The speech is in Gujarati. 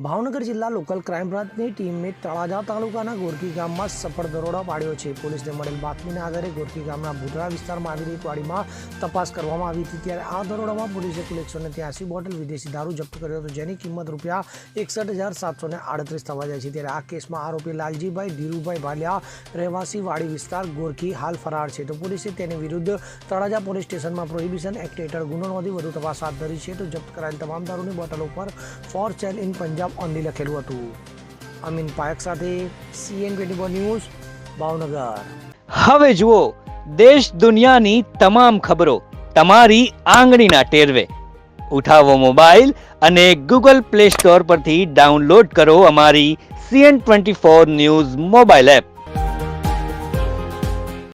ભાવનગર જિલ્લા લોકલ ક્રાઇમ બ્રાન્ચની ટીમે તળાજા તાલુકાના ગોરકી ગામમાં સફળ દરોડા પાડ્યો છે. પોલીસને મળેલ બાતમીના આધારે ગોરકી ગામના ભૂતરા વિસ્તારમાં આવેલી એક વાડીમાં તપાસ કરવામાં આવી હતી. ત્યારે આ દરોડામાં પોલીસે કુલ 183 બોટલ વિદેશી દારૂ જપ્ત કર્યો હતો, જેની કિંમત રૂપિયા 61,738 થવા જાય છે. ત્યારે આ કેસમાં આરોપી લાલજીભાઈ ધીરુભાઈ ભાલિયા રહેવાસી વાડી વિસ્તાર ગોરકી હાલ ફરાર છે. તો પોલીસે તેની વિરુદ્ધ તળાજા પોલીસ સ્ટેશનમાં પ્રોહિબિશન એક્ટ હેઠળ ગુનો નોંધી વધુ તપાસ હાથ ધરી છે. તો જપ્ત કરાયેલ તમામ દારૂની બોટલો પર for sale in Punjab only લખેલું હતું. અમીન પાયક સાથે CN24 ન્યૂઝ, ભાવનગર. હવે જુઓ દેશ દુનિયાની તમામ ખબરો તમારી આંગળીના ટેરવે. ઉઠાવો મોબાઈલ અને Google Play Store પરથી ડાઉનલોડ કરો અમારી CN24 ન્યૂઝ મોબાઈલ એપ.